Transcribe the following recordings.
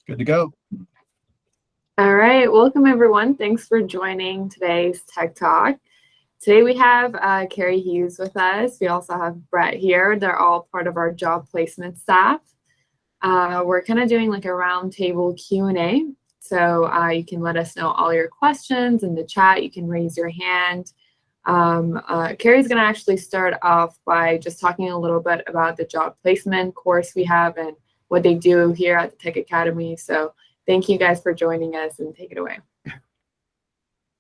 Good to go. All right, welcome everyone. Thanks for joining today's Tech Talk. Today we have Cari Hughes with us. We also have Brett here. They're all part of our job placement staff. We're kind of doing like a roundtable Q&A. So you can let us know all your questions in the chat. You can raise your hand. Cari's going to actually start off by just talking a little bit about the job placement course we have and what they do here at the Tech Academy. So thank you guys for joining us, and take it away.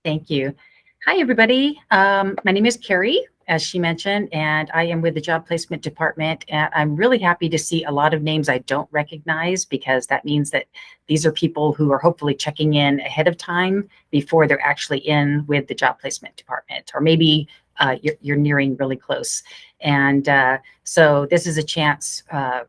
Thank you. Hi, everybody. My name is Cari, as she mentioned, and I am with the Job Placement Department. And I'm really happy to see a lot of names I don't recognize, because that means that these are people who are hopefully checking in ahead of time before they're actually in with the Job Placement Department, or maybe you're nearing really close. And so this is a chance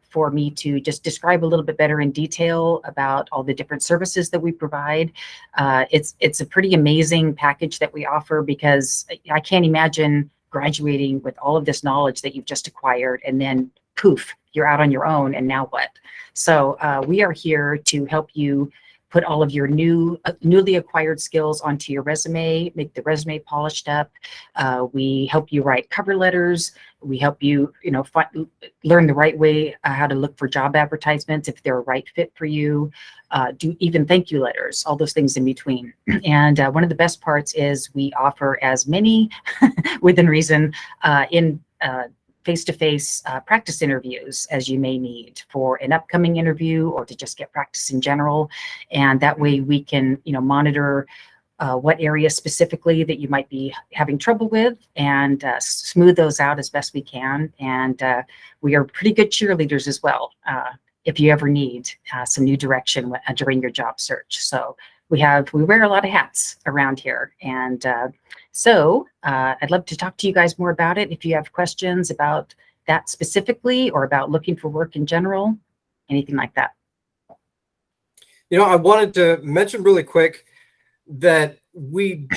for me to just describe a little bit better in detail about all the different services that we provide. It's a pretty amazing package that we offer, because I can't imagine graduating with all of this knowledge that you've just acquired and then poof, you're out on your own, and now what? So we are here to help you put all of your newly acquired skills onto your resume, make the resume polished up. We help you write cover letters. We help you, learn the right way how to look for job advertisements if they're a right fit for you. Do even thank you letters, all those things in between. And one of the best parts is we offer as many, within reason, in face-to-face practice interviews as you may need for an upcoming interview, or to just get practice in general. And that way we can, monitor what areas specifically that you might be having trouble with, and smooth those out as best we can. And we are pretty good cheerleaders as well, if you ever need some new direction during your job search. So we wear a lot of hats around here. And so I'd love to talk to you guys more about it. If you have questions about that specifically, or about looking for work in general, anything like that. I wanted to mention really quick that we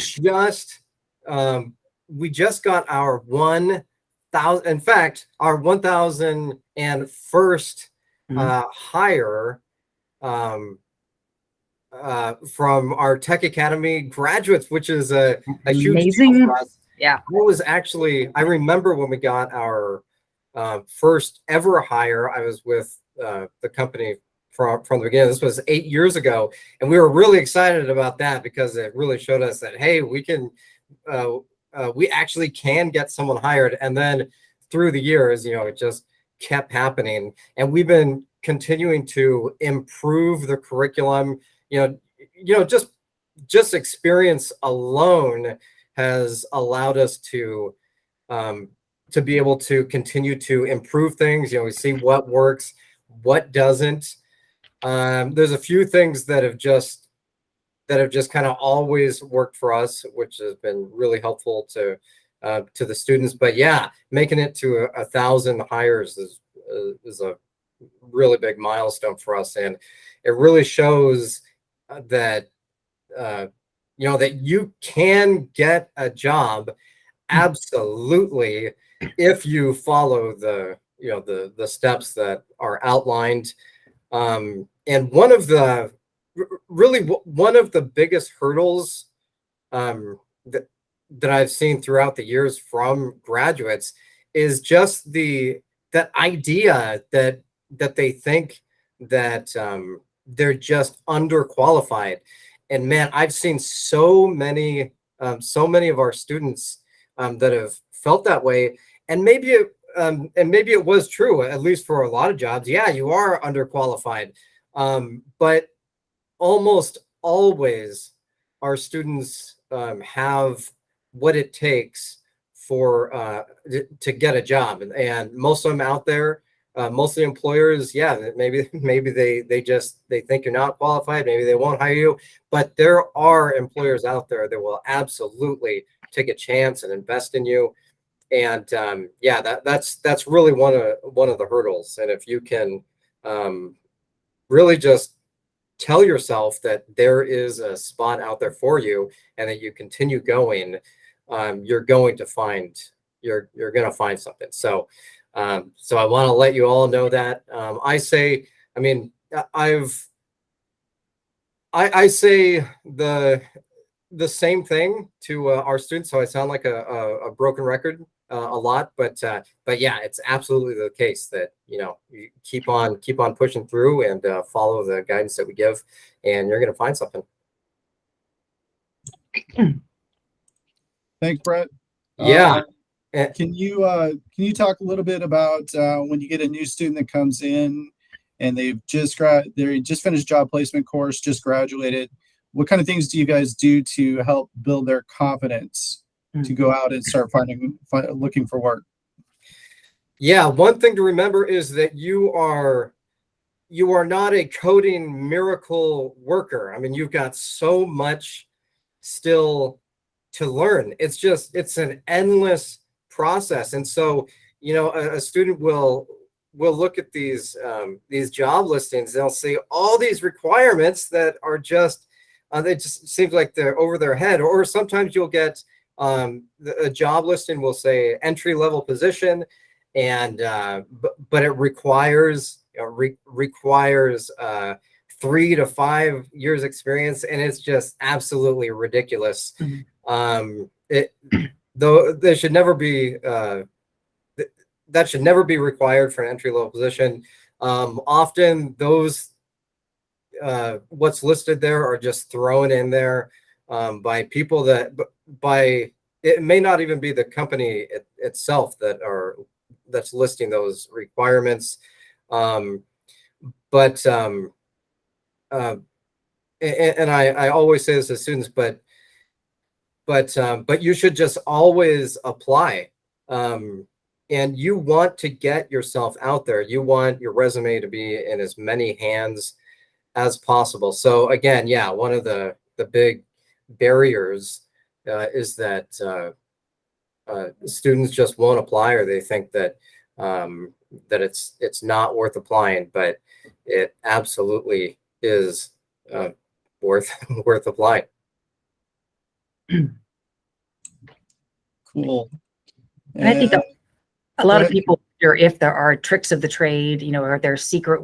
just got our 1,000, in fact, our 1,001st hire from our Tech Academy graduates, which is a huge deal for us. Yeah. I remember when we got our first ever hire. I was with the company from the beginning. This was 8 years ago, and we were really excited about that, because it really showed us that, hey, we actually can get someone hired. And then through the years, it just kept happening, and we've been continuing to improve the curriculum. Just experience alone has allowed us to be able to continue to improve things. We see what works, what doesn't. There's a few things that have just kind of always worked for us, which has been really helpful to the students. But yeah, making it to 1,000 hires is a really big milestone for us, and it really shows that that you can get a job absolutely if you follow the steps that are outlined. And one of the biggest hurdles that I've seen throughout the years from graduates is just that idea that they think that they're just underqualified. And man, I've seen so many of our students that have felt that way. And maybe it was true, at least for a lot of jobs. Yeah, you are underqualified. But almost always our students have what it takes to get a job. And most of them out there, most of the employers, yeah, maybe they think you're not qualified. Maybe they won't hire you. But there are employers out there that will absolutely take a chance and invest in you. And yeah, that's really one of the hurdles. And if you can really just tell yourself that there is a spot out there for you, and that you continue going, you're going to find something. So I want to let you all know that. I've I say the same thing to our students, so I sound like a broken record a lot, but yeah, it's absolutely the case that you keep on pushing through and follow the guidance that we give, and you're going to find something. Thanks, Brett. Yeah. Can you talk a little bit about when you get a new student that comes in and they just finished job placement course, just graduated? What kind of things do you guys do to help build their confidence to go out and start looking for work? Yeah, one thing to remember is that you are not a coding miracle worker. I mean, you've got so much still to learn. It's an endless process. And so, a student will look at these job listings. They'll see all these requirements that are just they just seems like they're over their head. Or sometimes you'll get a job listing will say entry level position, and but it requires 3 to 5 years experience, and it's just absolutely ridiculous. Though there should never be that should never be required for an entry level position. Often those what's listed there are just thrown in there by people it may not even be the company itself that's listing those requirements. And I always say this to students, but you should just always apply. And you want to get yourself out there. You want your resume to be in as many hands as possible. So again, yeah, one of the big barriers is that students just won't apply, or they think that it's not worth applying, but it absolutely is worth applying. Cool. And I think a lot of people wonder if there are tricks of the trade, are there secret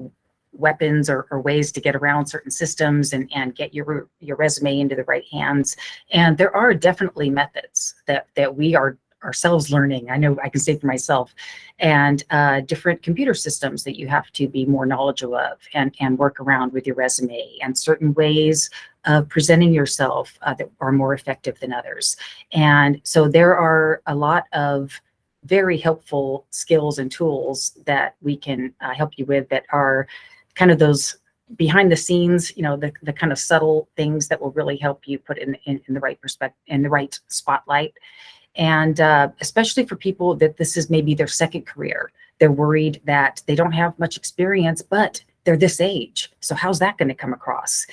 weapons or ways to get around certain systems and get your resume into the right hands. And there are definitely methods that we are ourselves learning. I know I can say for myself, and different computer systems that you have to be more knowledgeable of and work around with your resume, and certain ways of presenting yourself that are more effective than others. And so there are a lot of very helpful skills and tools that we can help you with that are kind of those behind the scenes, the kind of subtle things that will really help you put in the right perspective, in the right spotlight. And especially for people that this is maybe their second career, they're worried that they don't have much experience, but they're this age. So how's that going to come across?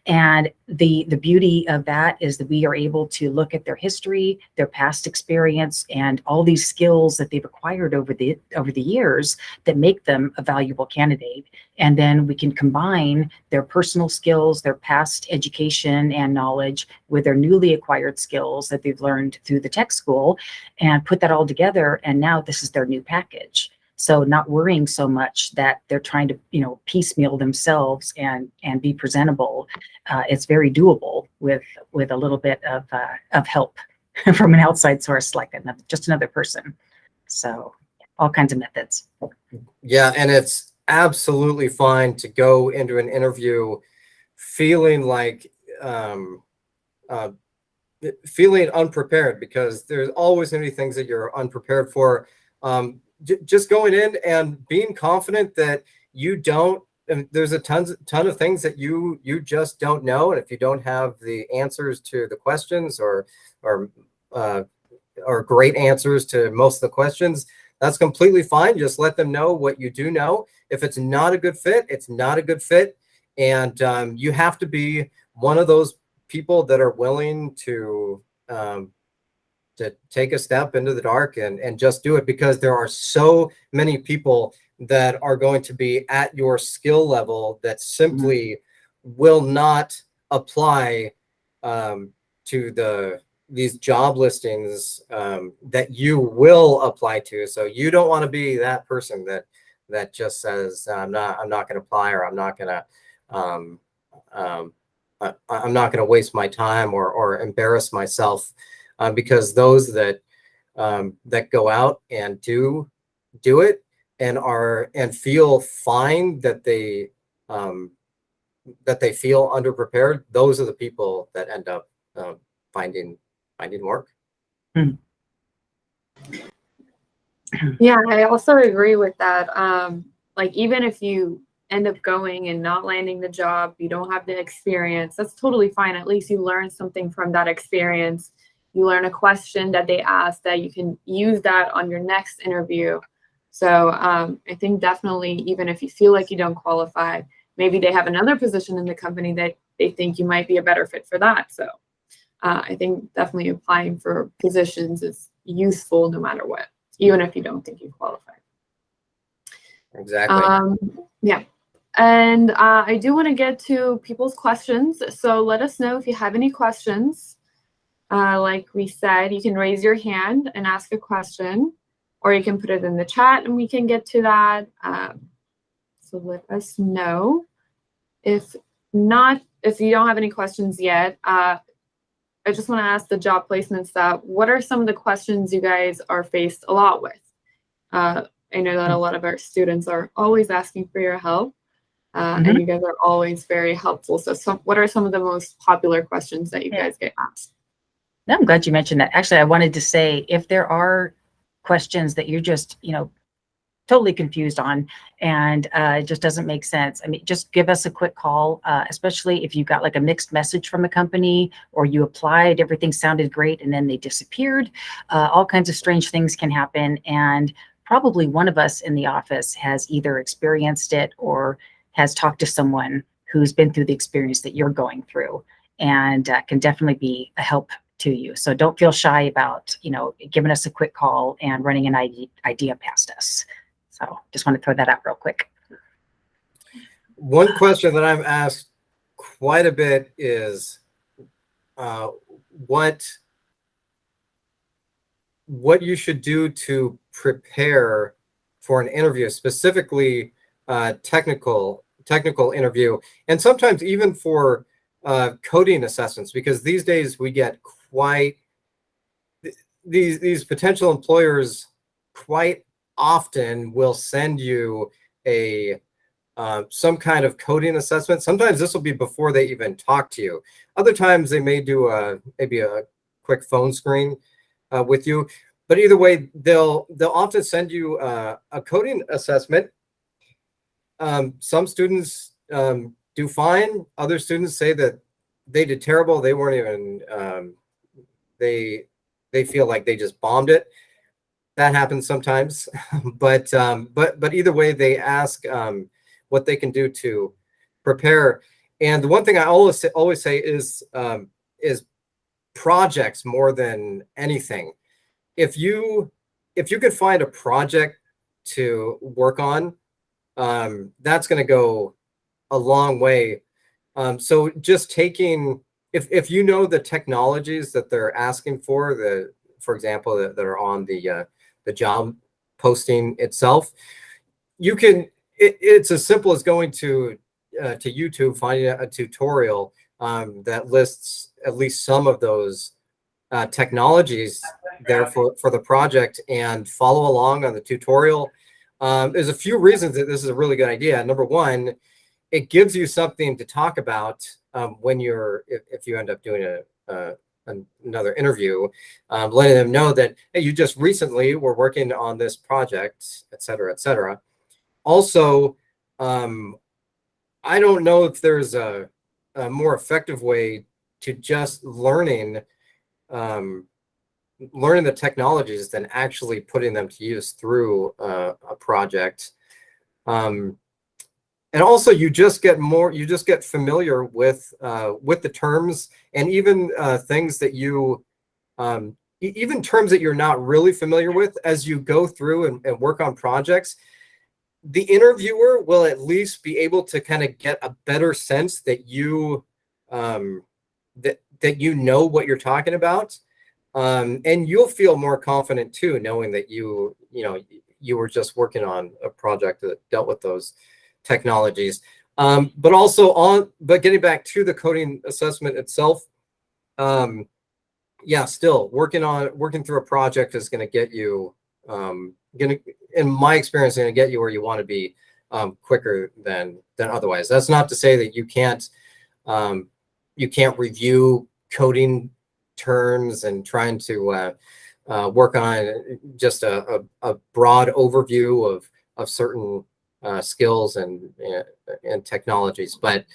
And the beauty of that is that we are able to look at their history, their past experience, and all these skills that they've acquired over the years that make them a valuable candidate. And then we can combine their personal skills, their past education and knowledge with their newly acquired skills that they've learned through the tech school, and put that all together. And now this is their new package. So not worrying so much that they're trying to, piecemeal themselves and be presentable. It's very doable with a little bit of help from an outside source, like just another person. So all kinds of methods. Yeah, and it's absolutely fine to go into an interview feeling like feeling unprepared, because there's always going to be things that you're unprepared for. Just going in and being confident that you don't, and there's a ton of things that you just don't know, and if you don't have the answers to the questions or great answers to most of the questions, that's completely fine. Just let them know what you do know. If it's not a good fit, it's not a good fit, and you have to be one of those people that are willing to take a step into the dark and just do it, because there are so many people that are going to be at your skill level that simply will not apply to these job listings that you will apply to. So you don't want to be that person that just says, I'm not going to apply, or I'm not going to I'm not going to waste my time or embarrass myself, because those that go out and do it and feel fine that they feel underprepared, those are the people that end up finding work. Yeah, I also agree with that. Like, even if you end up going and not landing the job, you don't have the experience, that's totally fine. At least you learn something from that experience. You learn a question that they asked that you can use that on your next interview. So I think definitely, even if you feel like you don't qualify, maybe they have another position in the company that they think you might be a better fit for that. So I think definitely applying for positions is useful no matter what, even if you don't think you qualify. Exactly. Yeah. And I do want to get to people's questions. So let us know if you have any questions. Like we said, you can raise your hand and ask a question, or you can put it in the chat and we can get to that. So let us know. If you don't have any questions yet, I just want to ask the job placement staff, what are some of the questions you guys are faced a lot with? I know that a lot of our students are always asking for your help, and you guys are always very helpful. So what are some of the most popular questions that you guys get asked? No, I'm glad you mentioned that. Actually, I wanted to say, if there are questions that you're just, totally confused on and it just doesn't make sense, I mean, just give us a quick call, especially if you got like a mixed message from a company, or you applied, everything sounded great, and then they disappeared. All kinds of strange things can happen. And probably one of us in the office has either experienced it or has talked to someone who's been through the experience that you're going through, and can definitely be a help to you. So don't feel shy about, giving us a quick call and running an idea past us. So just want to throw that out real quick. One question that I'm asked quite a bit is what you should do to prepare for an interview, specifically technical interview, and sometimes even for coding assessments, because these days we get quite these potential employers quite often will send you a some kind of coding assessment. Sometimes this will be before they even talk to you. Other times they may do maybe a quick phone screen with you. But either way, they'll often send you a coding assessment. Some students do fine. Other students say that they did terrible. They weren't even they feel like they just bombed it. That happens sometimes. but either way, they ask what they can do to prepare. And the one thing I always say is projects more than anything. If you could find a project to work on, that's going to go a long way. So just taking, if you know the technologies that they're asking for example, that are on the job posting itself, you can. It's as simple as going to YouTube, finding a tutorial that lists at least some of those technologies there for the project, and follow along on the tutorial. There's a few reasons that this is a really good idea. Number one, it gives you something to talk about when if you end up doing another interview, letting them know that, hey, you just recently were working on this project, et cetera, et cetera. Also, I don't know if there's a more effective way to just learning the technologies than actually putting them to use through a project. And also, you just get familiar with the terms, and even things that even terms that you're not really familiar with as you go through and work on projects. The interviewer will at least be able to kind of get a better sense that you that you know what you're talking about, and you'll feel more confident too, knowing that you were just working on a project that dealt with those technologies. But getting back to the coding assessment itself, yeah, still working through a project is going to get you, in my experience, going to get you where you want to be quicker than otherwise. That's not to say that you can't review coding terms and trying to work on just a broad overview of certain skills and technologies, but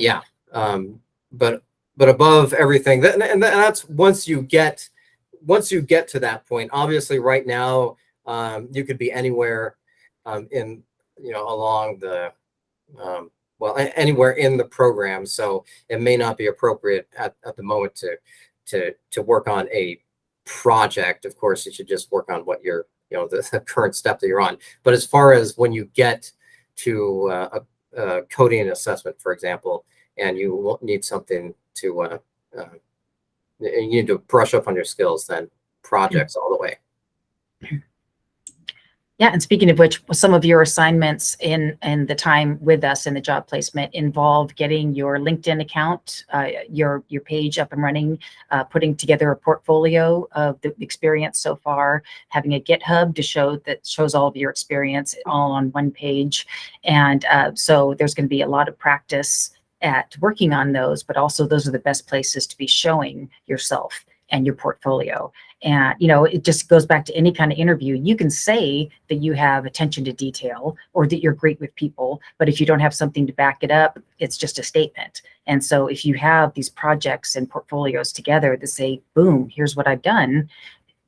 yeah, but above everything, and that's once you get to that point. Obviously, right now, you could be anywhere in along the anywhere in the program, so it may not be appropriate at the moment to work on a project. Of course, you should just work on what you're the current step that you're on. But as far as when you get to a coding assessment, for example, and you need something to you need to brush up on your skills, then projects all the way. Yeah, and speaking of which, some of your assignments in the time with us in the job placement involve getting your LinkedIn account, your page up and running, putting together a portfolio of the experience so far, having a GitHub to shows all of your experience all on one page, and so there's going to be a lot of practice at working on those, but also those are the best places to be showing yourself and your portfolio. And, it just goes back to any kind of interview. You can say that you have attention to detail or that you're great with people, but if you don't have something to back it up, it's just a statement. And so if you have these projects and portfolios together that say, boom, here's what I've done,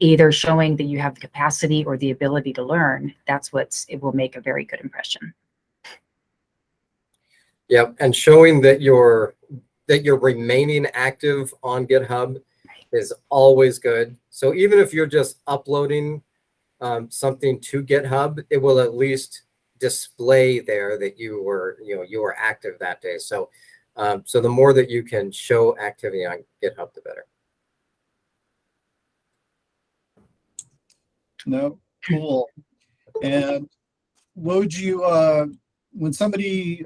either showing that you have the capacity or the ability to learn, it will make a very good impression. Yep, and showing that you're remaining active on GitHub is always good. So even if you're just uploading something to GitHub, it will at least display there that you were active that day. So so the more that you can show activity on GitHub, the better. No, cool. And what would you when somebody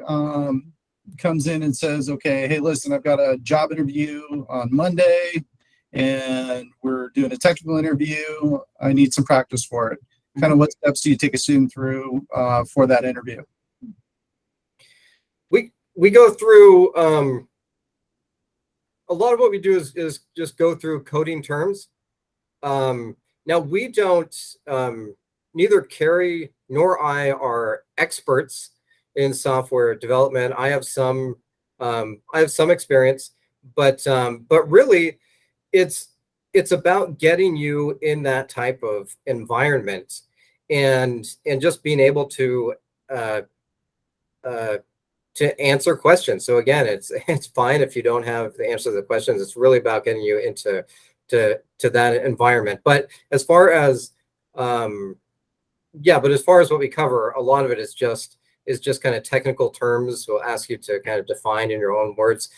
comes in and says, okay, hey, listen, I've got a job interview on Monday and we're doing a technical interview, I need some practice for it. Kind of what steps do you take a student through for that interview? We go through a lot of what we do is just go through coding terms. Now we don't, neither Cari nor I are experts in software development. I have some experience, but really it's about getting you in that type of environment and just being able to answer questions. So again, it's fine if you don't have the answer to the questions. It's really about getting you into that environment. But as far as but as far as what we cover, a lot of it is just kind of technical terms. We'll ask you to kind of define in your own words.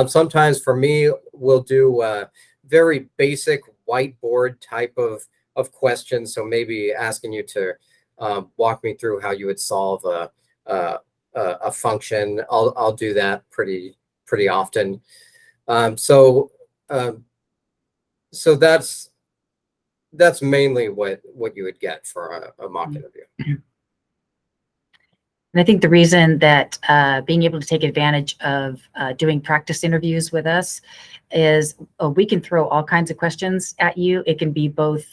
Sometimes for me, we'll do very basic whiteboard type of questions. So maybe asking you to walk me through how you would solve a function. I'll do that pretty often. So that's mainly what you would get for a mock interview. And I think the reason that being able to take advantage of doing practice interviews with us is we can throw all kinds of questions at you. It can be both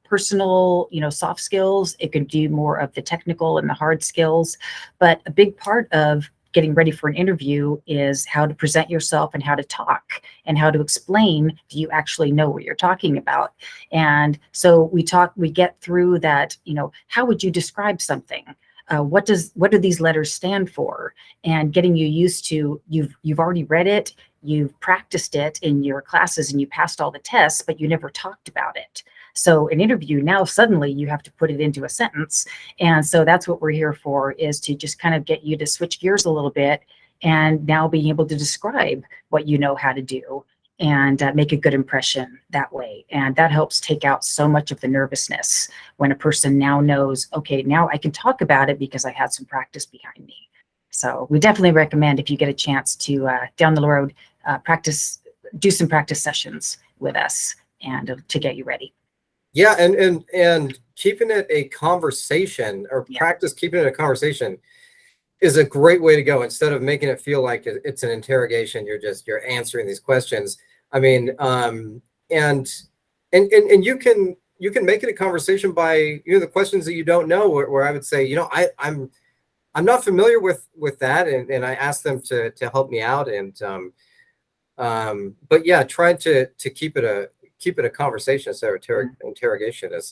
personal, soft skills. It could do more of the technical and the hard skills. But a big part of getting ready for an interview is how to present yourself and how to talk and how to explain, do you actually know what you're talking about? And so we get through that, how would you describe something? What do these letters stand for? And getting you used to, you've already read it, you've practiced it in your classes and you passed all the tests, but you never talked about it. So an interview, now suddenly you have to put it into a sentence. And so that's what we're here for, is to just kind of get you to switch gears a little bit and now being able to describe what you know how to do and make a good impression that way. And that helps take out so much of the nervousness when a person now knows, okay, now I can talk about it because I had some practice behind me. So we definitely recommend, if you get a chance to down the road, do some practice sessions with us and to get you ready. Yeah, and keeping it a conversation, or Yeah. practice keeping it a conversation, is a great way to go. Instead of making it feel like it's an interrogation, you're answering these questions. I mean, and you can make it a conversation by, the questions that you don't know, where I would say, I'm not familiar with that, and I ask them to help me out, and but yeah, trying to keep it a conversation instead of interrogation is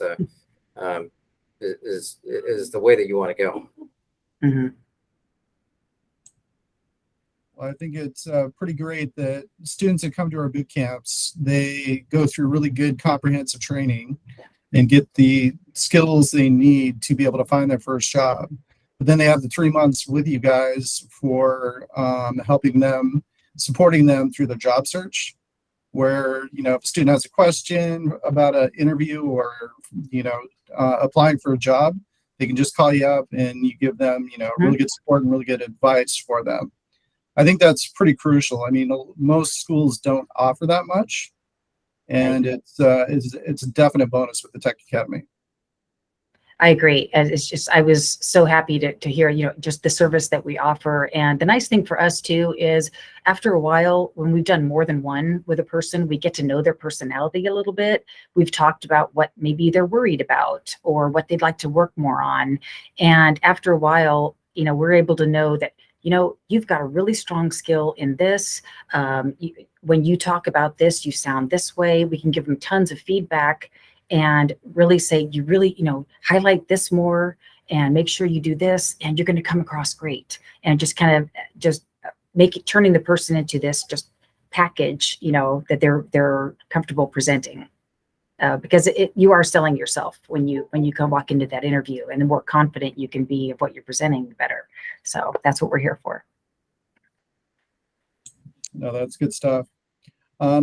the way that you want to go. Mm-hmm. Well, I think it's pretty great that students that come to our boot camps, they go through really good comprehensive training and get the skills they need to be able to find their first job. But then they have the 3 months with you guys for helping them, supporting them through their job search, where, if a student has a question about an interview or, applying for a job, they can just call you up and you give them, really good support and really good advice for them. I think that's pretty crucial. I mean, most schools don't offer that much, and it's a definite bonus with the Tech Academy. I agree. And it's just, I was so happy to hear, just the service that we offer. And the nice thing for us too is, after a while, when we've done more than one with a person, we get to know their personality a little bit. We've talked about what maybe they're worried about or what they'd like to work more on. And after a while, we're able to know that, you've got a really strong skill in this. When you talk about this, you sound this way. We can give them tons of feedback and really say, you really, highlight this more and make sure you do this, and you're going to come across great. And just kind of turning the person into this just package, that they're comfortable presenting. Because you are selling yourself when you come walk into that interview, and the more confident you can be of what you're presenting, the better. So that's what we're here for. No, that's good stuff.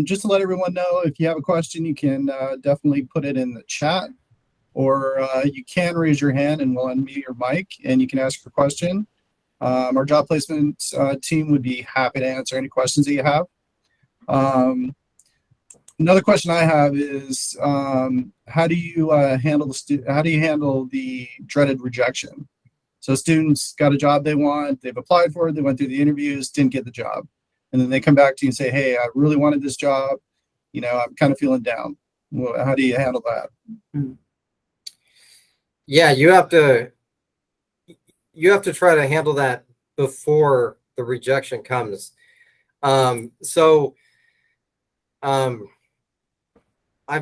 Just to let everyone know, if you have a question, you can definitely put it in the chat, or you can raise your hand and we'll unmute your mic and you can ask your question. Our job placement team would be happy to answer any questions that you have. Another question I have is, how do you handle the dreaded rejection? So students got a job they want, they've applied for it, they went through the interviews, didn't get the job. And then they come back to you and say, hey, I really wanted this job. I'm kind of feeling down. Well, how do you handle that? Yeah, you have to try to handle that before the rejection comes. I've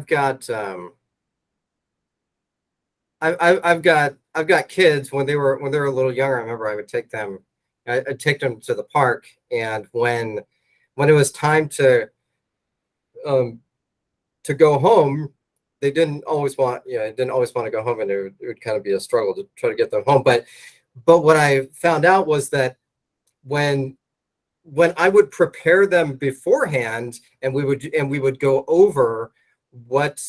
got I've got kids. When they were a little younger, I remember I'd take them to the park, and when it was time to go home, they didn't always want to go home, and it would kind of be a struggle to try to get them home. But what I found out was that when I would prepare them beforehand, and we would go over what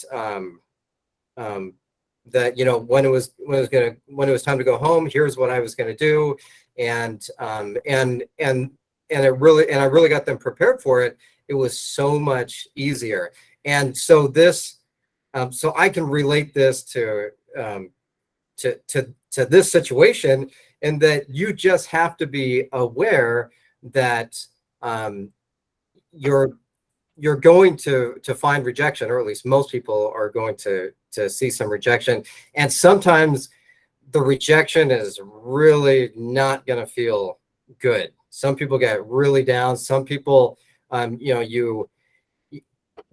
that when it was time to go home, here's what I was going to do, and I really got them prepared for it. It was so much easier. And so so I can relate this to this situation, and that you just have to be aware that you're going to find rejection, or at least most people are going to see some rejection. And sometimes the rejection is really not going to feel good. Some people get really down. Some people, you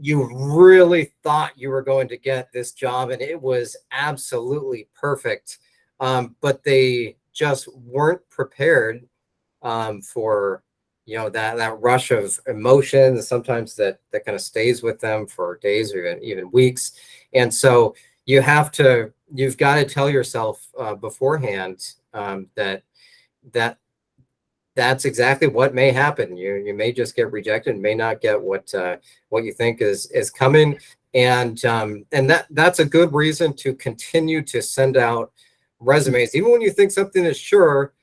really thought you were going to get this job and it was absolutely perfect. But they just weren't prepared for that rush of emotion. Sometimes that kind of stays with them for days or even weeks. And so you've got to tell yourself beforehand that's exactly what may happen. You may just get rejected, may not get what you think is coming. And that's a good reason to continue to send out resumes, even when you think something is sure.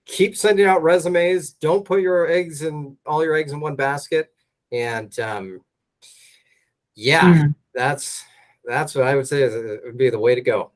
keep sending out resumes. Don't put all your eggs in one basket. And yeah, that's what I would say would be the way to go.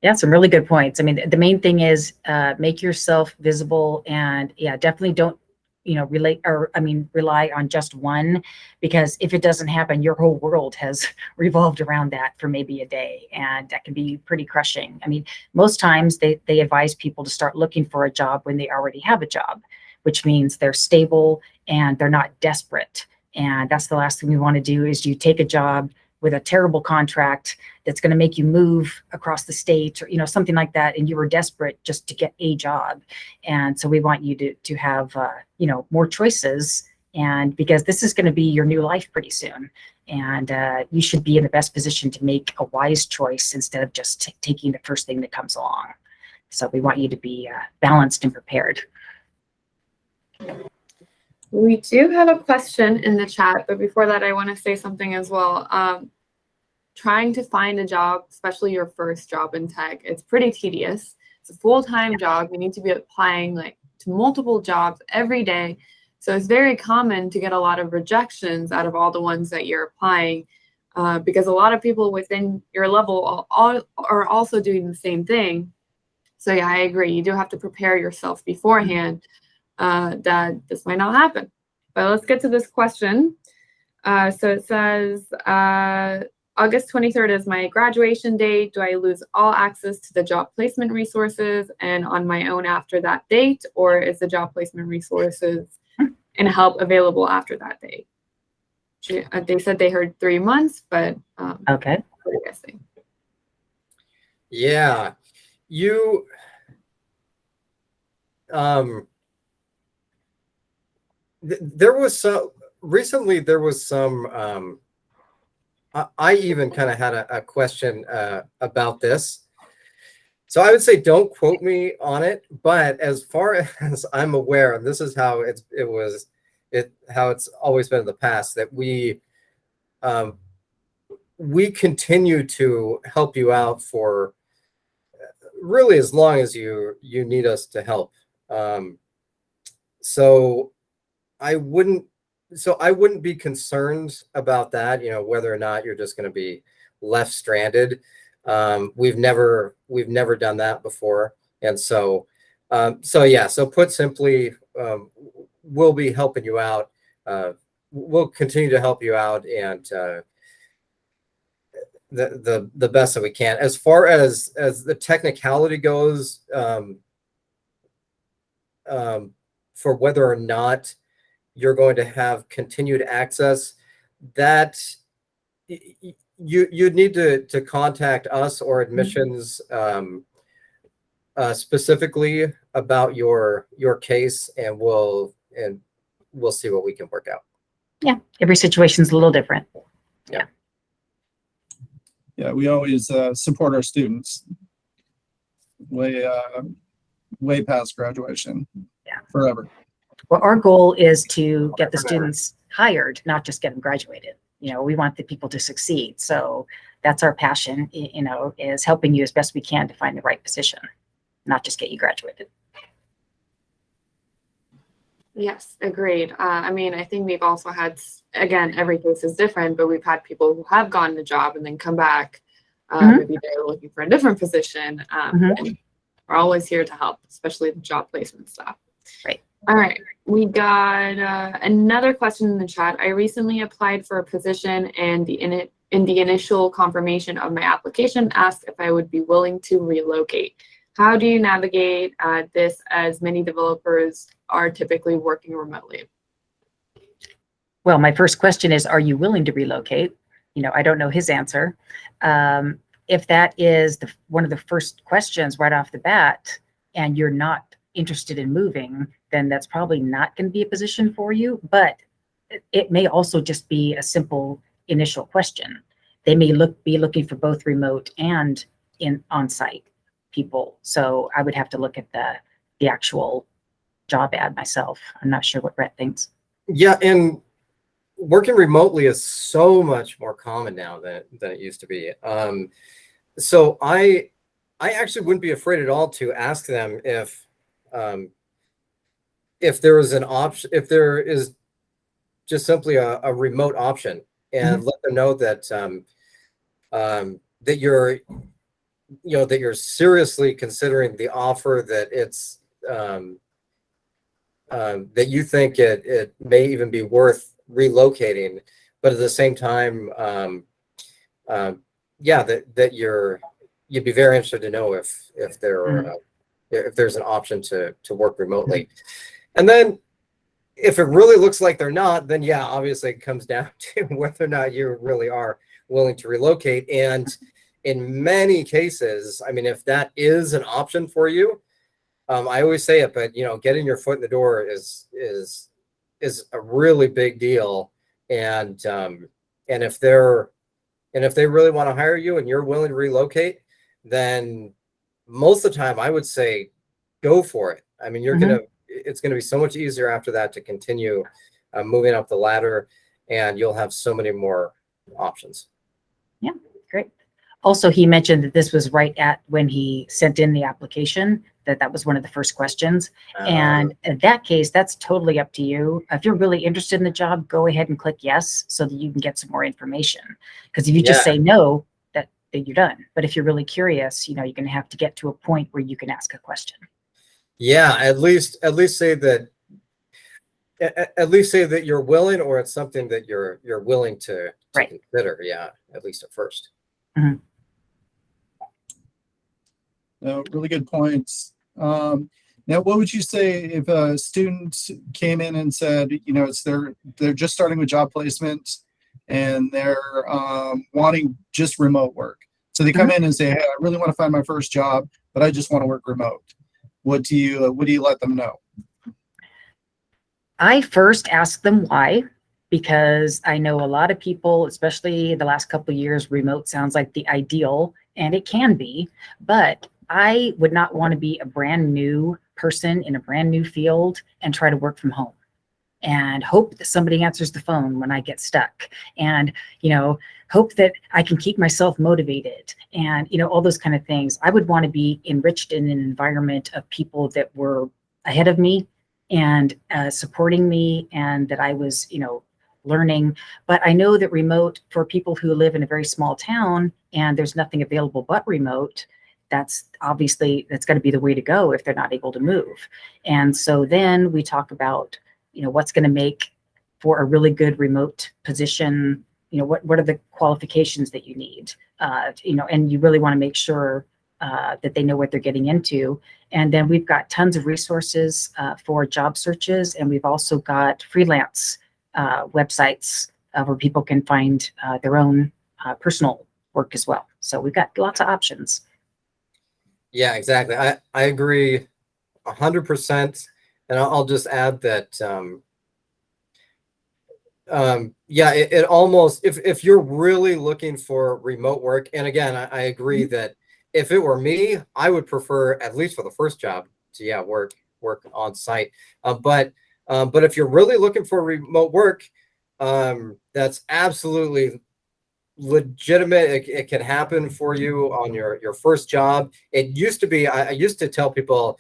Yeah, some really good points. I mean, the main thing is make yourself visible, and yeah, definitely don't, rely on just one, because if it doesn't happen, your whole world has revolved around that for maybe a day, and that can be pretty crushing. I mean, most times they advise people to start looking for a job when they already have a job, which means they're stable and they're not desperate. And that's the last thing we want to do, is you take a job with a terrible contract that's going to make you move across the state, or something like that, and you were desperate just to get a job. And so we want you to have more choices, and because this is going to be your new life pretty soon, and you should be in the best position to make a wise choice instead of just taking the first thing that comes along. So we want you to be balanced and prepared. We do have a question in the chat, but before that, I want to say something as well. Trying to find a job, especially your first job in tech, it's pretty tedious. It's a full-time job. You need to be applying to multiple jobs every day. So it's very common to get a lot of rejections out of all the ones that you're applying, because a lot of people within your level are also doing the same thing. So yeah, I agree. You do have to prepare yourself beforehand that this might not happen. But let's get to this question. So it says, August 23rd is my graduation date. Do I lose all access to the job placement resources and on my own after that date, or is the job placement resources and help available after that date? They said they heard 3 months, but okay. What are you guys think? Yeah, there was some I even kind of had a question about this. So I would say don't quote me on it, but as far as I'm aware, and this is how how it's always been in the past, that we continue to help you out for really as long as you need us to help. So I wouldn't be concerned about that, whether or not you're just going to be left stranded. We've never done that before. And so put simply, we'll be helping you out. We'll continue to help you out, and the best that we can. As far as the technicality goes, for whether or not you're going to have continued access, that you'd need to contact us or admissions specifically about your case, and we'll see what we can work out. Yeah, every situation's a little different. Yeah, we always support our students way past graduation. Yeah, forever. Well, our goal is to get the students hired, not just get them graduated. We want the people to succeed. So that's our passion, is helping you as best we can to find the right position, not just get you graduated. Yes, agreed. I mean, I think we've also had, again, every case is different, but we've had people who have gotten a job and then come back. Maybe they're looking for a different position. And we're always here to help, especially the job placement stuff. Right. All right. We got another question in the chat. I recently applied for a position, and in the initial confirmation of my application asked if I would be willing to relocate. How do you navigate this, as many developers are typically working remotely? Well, my first question is, are you willing to relocate? I don't know his answer. If that is one of the first questions right off the bat, and you're not interested in moving, then that's probably not going to be a position for you. But it may also just be a simple initial question. They may be looking for both remote and on-site people. So I would have to look at the actual job ad myself. I'm not sure what Brett thinks. Yeah, and working remotely is so much more common now than it used to be. So I actually wouldn't be afraid at all to ask them if if there is an option, if there is just simply a remote option, and let them know that that you're that you're seriously considering the offer, that it's that you think it may even be worth relocating, but at the same time, yeah, that you'd be very interested to know if there's an option to work remotely. And then if it really looks like they're not, then yeah, obviously it comes down to whether or not you really are willing to relocate. And in many cases, I mean, if that is an option for you, I always say it, but getting your foot in the door is a really big deal. And if they really want to hire you and you're willing to relocate, then most of the time I would say go for it. I mean, it's gonna be so much easier after that to continue moving up the ladder, and you'll have so many more options. Yeah, great. Also, he mentioned that this was right at when he sent in the application, that was one of the first questions. And in that case, that's totally up to you. If you're really interested in the job, go ahead and click yes so that you can get some more information. Because if you just say no, that you're done. But if you're really curious, you're going to have to get to a point where you can ask a question. Yeah, at least say that. At least say that you're willing, or it's something that you're willing to consider. Yeah, at least at first. No, really good points. Now, what would you say if a student came in and said, they're just starting with job placement and they're wanting just remote work? So they come in and say, hey, I really want to find my first job, but I just want to work remote. What do you let them know? I first ask them why, because I know a lot of people, especially the last couple of years, remote sounds like the ideal, and it can be, but I would not want to be a brand new person in a brand new field and try to work from home and hope that somebody answers the phone when I get stuck, and hope that I can keep myself motivated, and all those kind of things. I would want to be enriched in an environment of people that were ahead of me and supporting me, and that I was learning. But I know that remote, for people who live in a very small town and there's nothing available but remote, that's going to be the way to go if they're not able to move. And so then we talk about what's going to make for a really good remote position. What are the qualifications that you need? And you really want to make sure that they know what they're getting into. And then we've got tons of resources for job searches, and we've also got freelance websites where people can find their own personal work as well. So we've got lots of options. Yeah, exactly. I agree 100%. And I'll just add that, it almost, if you're really looking for remote work, and again, I agree that if it were me, I would prefer, at least for the first job, to work on site. But if you're really looking for remote work, that's absolutely legitimate. It can happen for you on your first job. It used to be, I used to tell people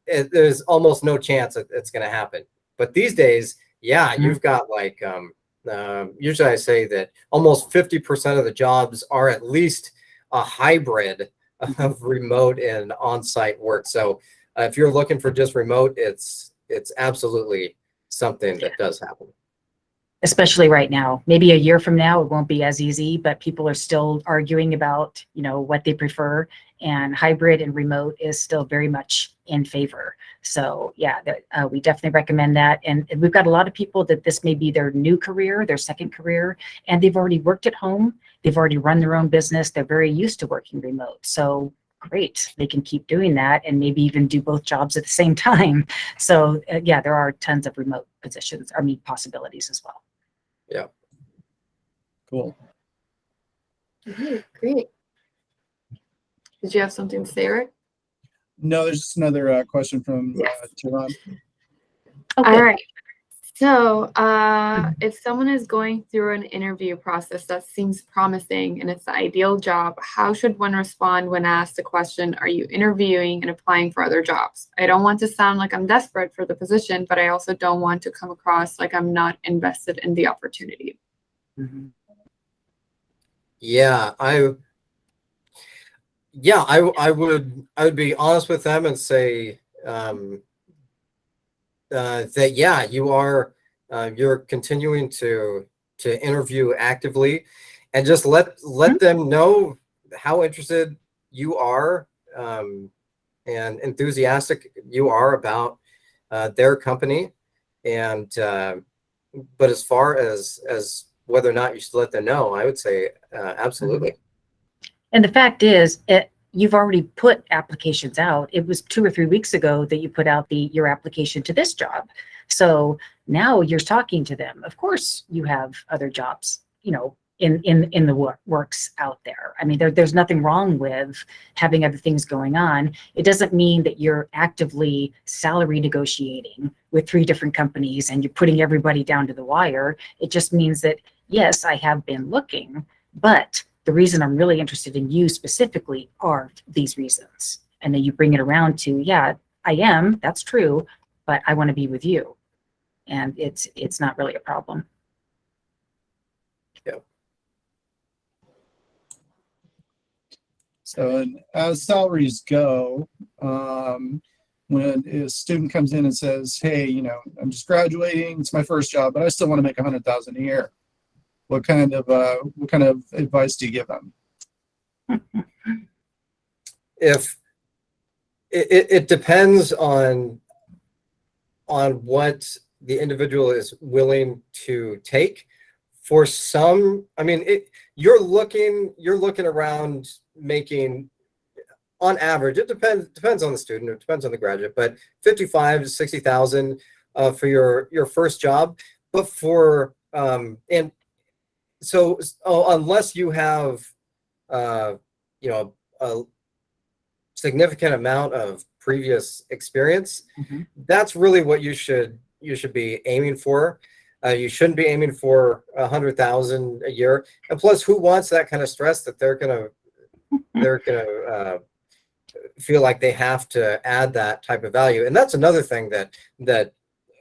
there's almost no chance it's going to happen. But these days, you've got like, usually I say that almost 50% of the jobs are at least a hybrid of remote and on-site work. So if you're looking for just remote, it's absolutely something that does happen. Especially right now. Maybe a year from now, it won't be as easy, but people are still arguing about, what they prefer, and hybrid and remote is still very much in favor. So we definitely recommend that. And we've got a lot of people that this may be their new career, their second career, and they've already worked at home. They've already run their own business. They're very used to working remote. So great, they can keep doing that and maybe even do both jobs at the same time. So there are tons of remote positions, possibilities as well. Yeah. Cool. Okay, great. Did you have something to say, Rick? No, there's just another question from Tehran. All right. So, if someone is going through an interview process that seems promising and it's the ideal job, how should one respond when asked the question, are you interviewing and applying for other jobs? I don't want to sound like I'm desperate for the position, but I also don't want to come across like I'm not invested in the opportunity. Mm-hmm. Yeah, I would be honest with them and say that yeah, you're continuing to interview actively, and just let them know how interested you are and enthusiastic you are about their company. And but as far as whether or not you should let them know, I would say absolutely. And the fact is, you've already put applications out. It was 2 or 3 weeks ago that you put out your application to this job. So now you're talking to them. Of course, you have other jobs, in the works out there. I mean, there's nothing wrong with having other things going on. It doesn't mean that you're actively salary negotiating with 3 different companies and you're putting everybody down to the wire. It just means that, yes, I have been looking, but the reason I'm really interested in you specifically are these reasons. And then you bring it around to, yeah, I am, that's true, but I want to be with you. And it's not really a problem. Yeah. So, and as salaries go, when a student comes in and says, hey, I'm just graduating, it's my first job, but I still want to make $100,000 a year. What kind of advice do you give them? If it depends on what the individual is willing to take. For some, I mean, you're looking around making, on average, it depends on the student, it depends on the graduate, but 55 to 60,000 for your first job. But for and so unless you have a significant amount of previous experience, that's really what you should be aiming for. You shouldn't be aiming for 100,000 a year. And plus, who wants that kind of stress that they're gonna feel like they have to add that type of value? And that's another thing that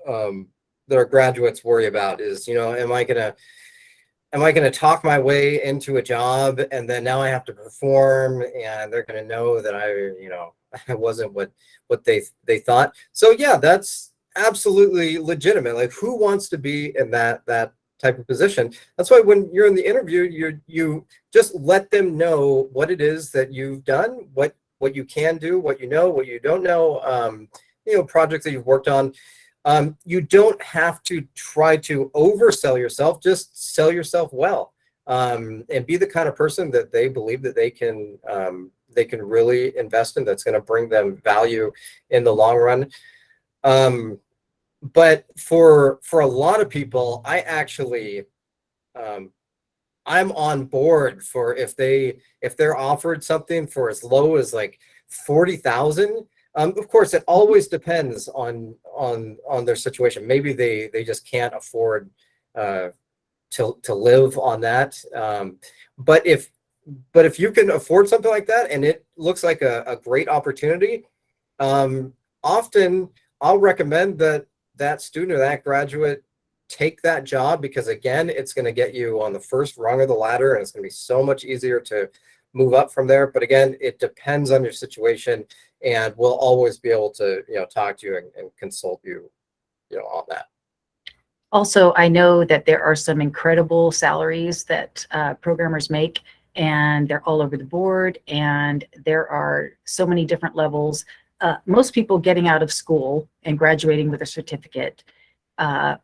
our graduates worry about is, am I gonna talk my way into a job and then now I have to perform and they're gonna know that I wasn't what they thought. So yeah, that's absolutely legitimate. Like, who wants to be in that type of position? That's why when you're in the interview, you just let them know what it is that you've done, what you can do, what you know, what you don't know, projects that you've worked on. You don't have to try to oversell yourself, just sell yourself well, and be the kind of person that they believe that they can really invest in, that's going to bring them value in the long run. But for a lot of people, I actually, I'm on board for if they're offered something for as low as like 40,000. Of course, it always depends on their situation. Maybe they just can't afford to live on that. But if you can afford something like that and it looks like a great opportunity, often I'll recommend that student or that graduate take that job, because again, it's going to get you on the first rung of the ladder and it's going to be so much easier to move up from there. But again, it depends on your situation, and we'll always be able to talk to you and consult you on that. Also, I know that there are some incredible salaries that programmers make, and they're all over the board, and there are so many different levels. Most people getting out of school and graduating with a certificate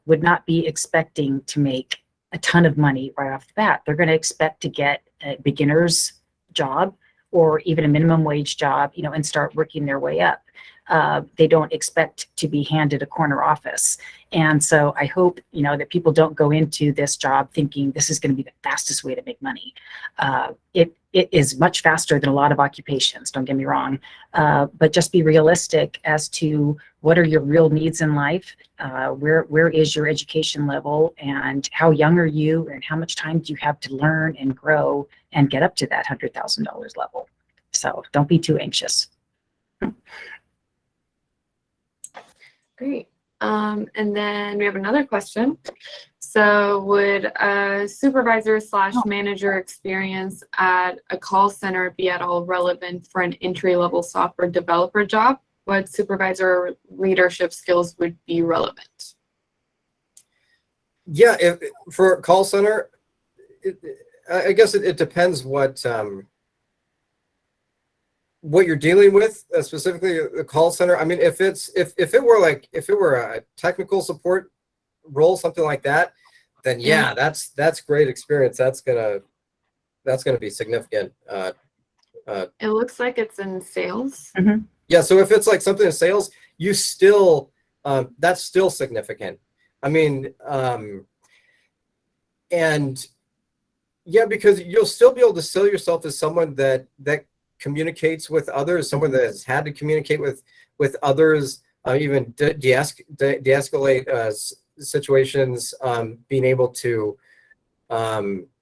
would not be expecting to make a ton of money right off the bat. They're going to expect to get a beginner's job or even a minimum wage job, and start working their way up. they don't expect to be handed a corner office. And so I hope, that people don't go into this job thinking this is going to be the fastest way to make money. It is much faster than a lot of occupations, don't get me wrong, but just be realistic as to what are your real needs in life, where is your education level, and how young are you, and how much time do you have to learn and grow and get up to that $100,000 level. So don't be too anxious. Great. And then we have another question. So would a supervisor / manager experience at a call center be at all relevant for an entry-level software developer job? What supervisor leadership skills would be relevant? Yeah, for a call center, I guess it depends what you're dealing with, specifically the call center. I mean, if it were a technical support role, something like that, then yeah, that's great experience. That's gonna be significant. It looks like it's in sales. Mm-hmm. Yeah, so if it's like something in sales, you still that's still significant. I mean, and yeah, because you'll still be able to sell yourself as someone that communicates with others, someone that has had to communicate with others, even de-escalate situations, being able to,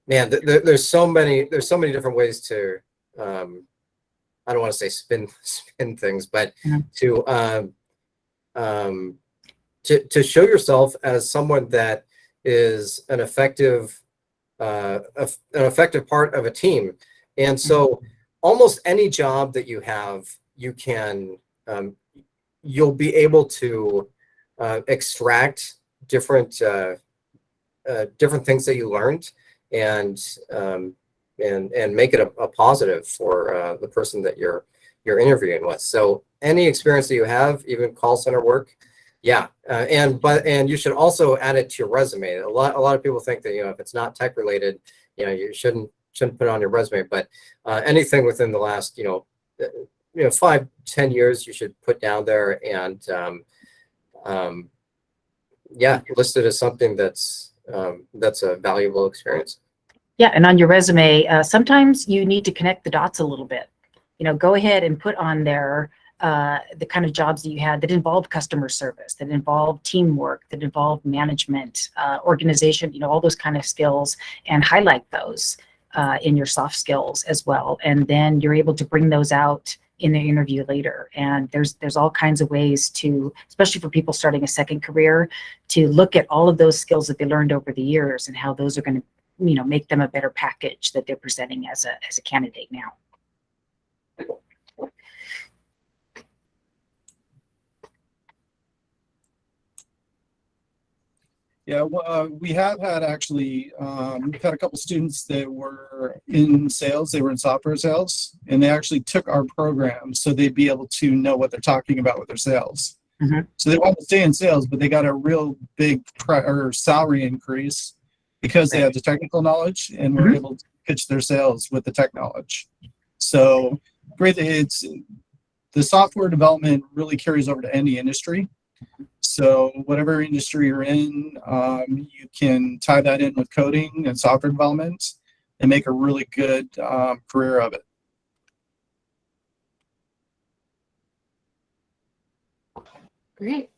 there's so many different ways to, I don't want to say spin things, but to show yourself as someone that is an effective part of a team. And so almost any job that you have, you can, you'll be able to extract different things that you learned and make it a positive for the person that you're interviewing with. So any experience that you have, even call center work, yeah, and you should also add it to your resume. A lot of people think that if it's not tech related, you shouldn't put it on your resume. But anything within the last 5-10 years, you should put down there and list it as something that's a valuable experience. Yeah, and on your resume, sometimes you need to connect the dots a little bit. Go ahead and put on there the kind of jobs that you had that involved customer service, that involved teamwork, that involved management, organization, all those kind of skills, and highlight those in your soft skills as well. And then you're able to bring those out in the interview later. And there's all kinds of ways to, especially for people starting a second career, to look at all of those skills that they learned over the years and how those are going to make them a better package that they're presenting as a candidate now. Yeah, we have had actually, we've had a couple students that were in sales, they were in software sales, and they actually took our program so they'd be able to know what they're talking about with their sales. Mm-hmm. So they wanted to stay in sales, but they got a real big salary increase because they had the technical knowledge and were able to pitch their sales with the tech knowledge. So great, the software development really carries over to any industry. So whatever industry you're in, you can tie that in with coding and software development and make a really good career of it. Great.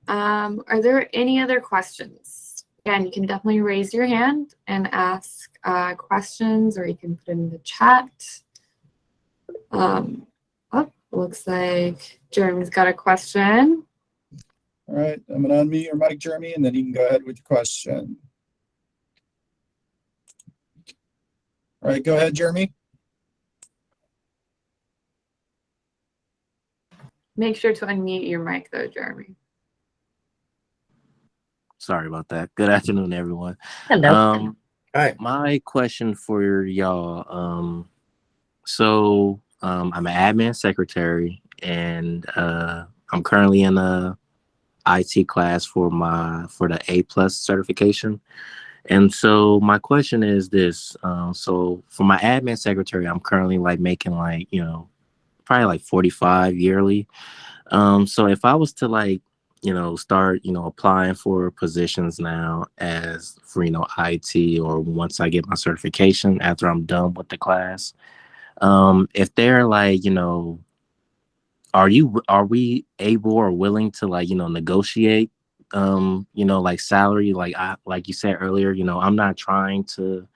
Are there any other questions? Again, you can definitely raise your hand and ask questions, or you can put it in the chat. Looks like Jeremy's got a question. All right, I'm going to unmute your mic, Jeremy, and then you can go ahead with your question. All right, go ahead, Jeremy. Make sure to unmute your mic, though, Jeremy. Sorry about that. Good afternoon, everyone. Hello. Hi. My question for y'all. So I'm an admin secretary, and I'm currently in a IT class for the A+ certification. And so my question is this. So for my admin secretary, I'm currently making probably 45 yearly. So if I was to like, start, applying for positions now as for, IT, or once I get my certification after I'm done with the class, if they're like, are we able or willing to like, negotiate, like salary? Like you said earlier, I'm not trying to,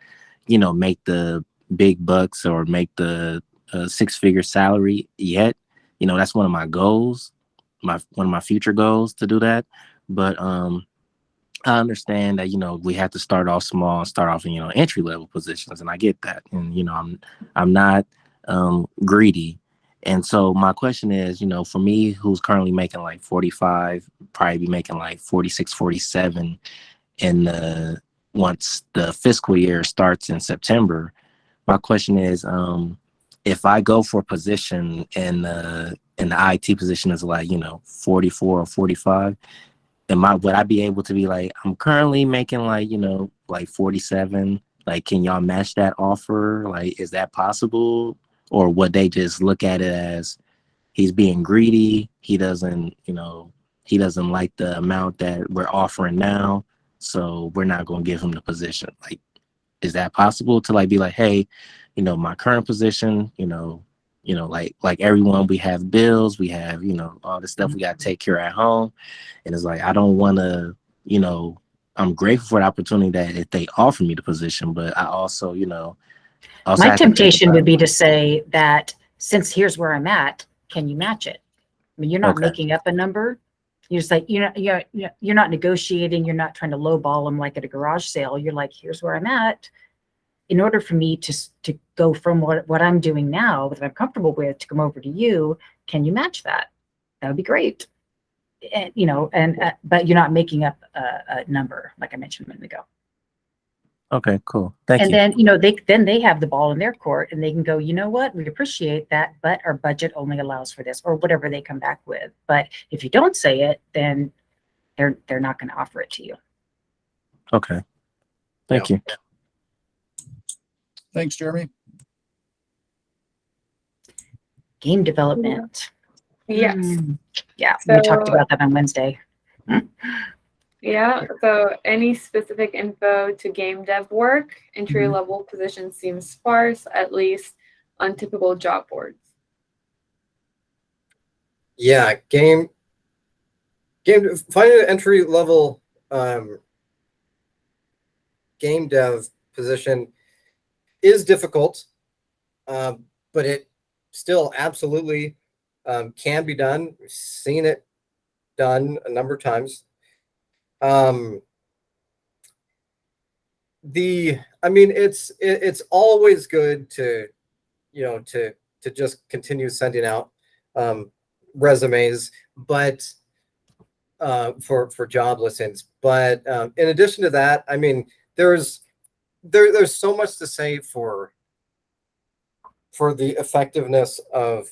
make the big bucks or make the six-figure salary yet. That's one of my goals, one of my future goals to do that. But I understand that, we have to start off small and start off in, entry level positions. And I get that. And, I'm not greedy. And so my question is, for me, who's currently making like 45, probably be making like 46, 47 in the, once the fiscal year starts in September. My question is, if I go for a position and the IT position is like, 44 or 45, would I be able to be like, I'm currently making like, like 47, like, can y'all match that offer? Like, is that possible? Or would they just look at it as he's being greedy? He doesn't like the amount that we're offering now, so we're not going to give him the position. Like, is that possible to like be like, hey, my current position, like everyone, we have bills, we have, all the stuff we got to take care of at home. And it's like, I don't want to, I'm grateful for the opportunity that if they offer me the position, but I also, also My have to think temptation about, would be to say that since here's where I'm at, can you match it? I mean, you're not Okay. making up a number. You're just like, you're not negotiating. You're not trying to lowball them like at a garage sale. You're like, here's where I'm at. In order for me to go from what I'm doing now, that I'm comfortable with, to come over to you, can you match that? That would be great. And, but you're not making up a number, like I mentioned a minute ago. Okay, cool. Thank And you. then they have the ball in their court, and they can go, you know what, we appreciate that, but our budget only allows for this, or whatever they come back with. But if you don't say it, then they're not going to offer it to you. Okay. Thank you. Thanks, Jeremy. Game development. Yes. Yeah, we talked So- about that on Wednesday. Yeah, so any specific info to game dev work, entry-level positions seem sparse, at least on typical job boards. Yeah, finding an entry level game dev position is difficult, but it still absolutely can be done. We've seen it done a number of times. It's always good to just continue sending out resumes, but for job listings. But in addition to that, I mean, there's so much to say for the effectiveness of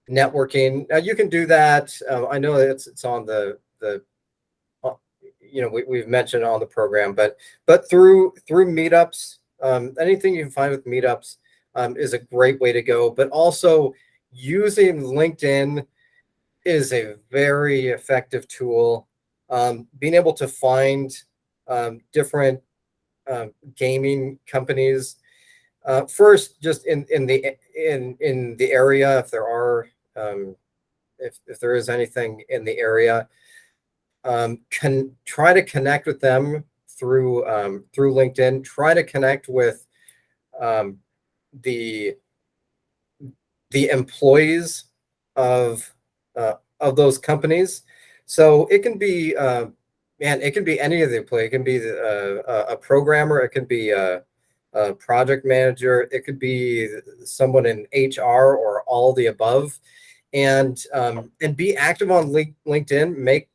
networking. Now you can do that. I know that it's on the we've mentioned on the program, but through meetups, anything you can find with meetups is a great way to go. But also using LinkedIn is a very effective tool. Being able to find different gaming companies, first just in the area, if there are if there is anything in the area, can try to connect with them through LinkedIn. Try to connect with the employees of those companies. So it can be it can be any of the employees. It can be a programmer. It can be a project manager. It could be someone in HR or all the above, and be active on LinkedIn. Make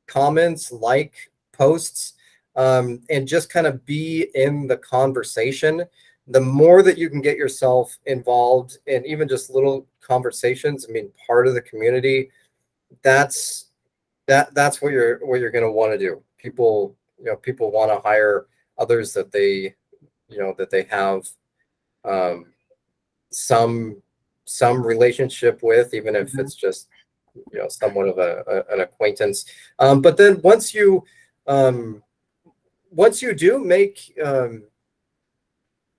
comments, like posts, and just kind of be in the conversation. The more that you can get yourself involved in even just little conversations, I mean, part of the community, that's what you're going to want to do. People want to hire others that they have some relationship with, even if it's just somewhat of an acquaintance. But then once you do make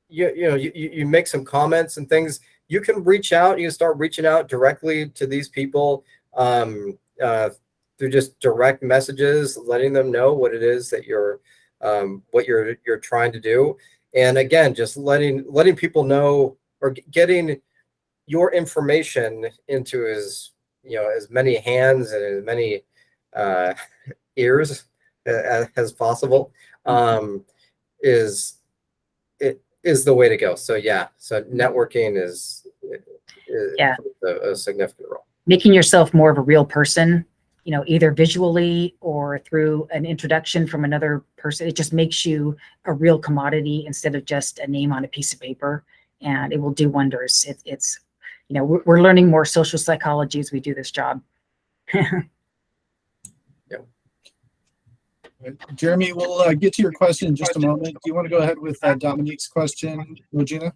you make some comments and things, you can reach out. You can start reaching out directly to these people through just direct messages, letting them know what it is that you're trying to do. And again, just letting people know, or getting your information into as many hands and as many ears as possible is the way to go. So yeah, so networking is a significant role. Making yourself more of a real person, either visually or through an introduction from another person. It just makes you a real commodity instead of just a name on a piece of paper, and it will do wonders. It's we're learning more social psychology as we do this job. Jeremy, we'll get to your question in just a moment. Do you want to go ahead with Dominique's question, Regina?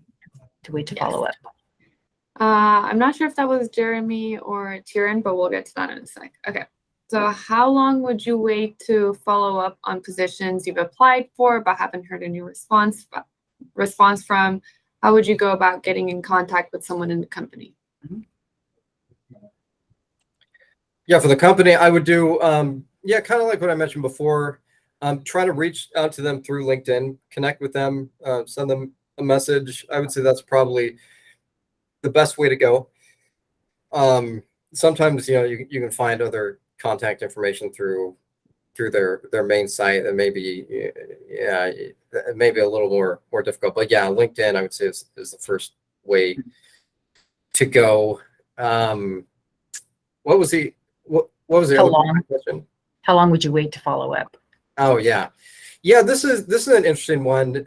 To wait to follow up. I'm not sure if that was Jeremy or Tyrion, but we'll get to that in a sec. Okay. So how long would you wait to follow up on positions you've applied for but haven't heard any response from? How would you go about getting in contact with someone in the company? Yeah, for the company, I would do kind of like what I mentioned before. Try to reach out to them through LinkedIn, connect with them, send them a message. I would say that's probably the best way to go. Sometimes you can find other contact information through their main site, and maybe maybe a little more difficult. But yeah, LinkedIn I would say is the first way to go. What was the How other long? question? How long would you wait to follow up? Oh yeah. This is an interesting one.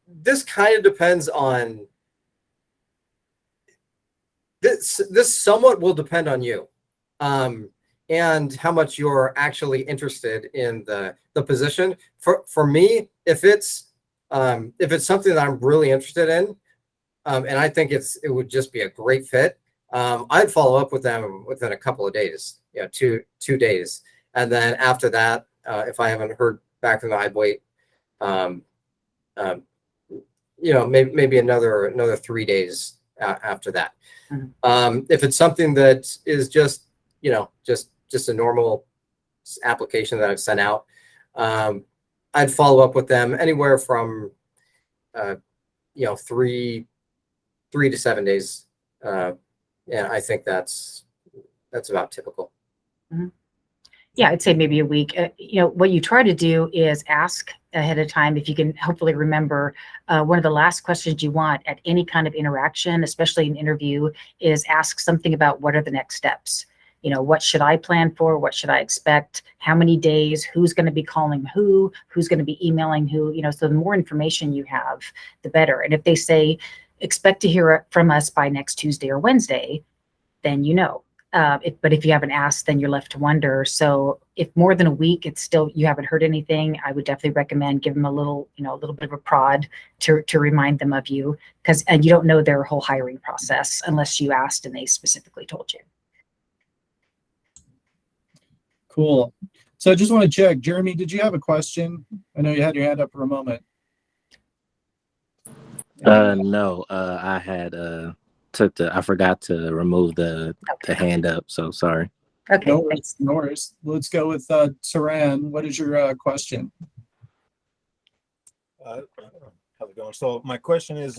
This kind of depends on this somewhat will depend on you, and how much you're actually interested in the position. For me, if it's something that I'm really interested in, and I think it would just be a great fit, I'd follow up with them within a couple of days, 2 days. And then after that, if I haven't heard back from them, I'd wait, maybe another 3 days after that. Mm-hmm. If it's something that is just a normal application that I've sent out, I'd follow up with them anywhere from 3 to 7 days. I think that's about typical. Mm-hmm. Yeah, I'd say maybe a week. What you try to do is ask ahead of time, if you can hopefully remember, one of the last questions you want at any kind of interaction, especially an interview, is ask something about what are the next steps. What should I plan for? What should I expect? How many days? Who's going to be calling who's going to be emailing who? So the more information you have, the better. And if they say, expect to hear from us by next Tuesday or Wednesday, then but if you haven't asked, then you're left to wonder. So if more than a week, it's still, you haven't heard anything, I would definitely recommend give them a little bit of a prod to remind them of you, because you don't know their whole hiring process unless you asked and they specifically told you. Cool. So I just want to check, Jeremy, did you have a question? I know you had your hand up for a moment. No, I had I forgot to remove the hand up, so sorry. Okay. No worries. Let's go with Saran. What is your question? How's it going? So my question is,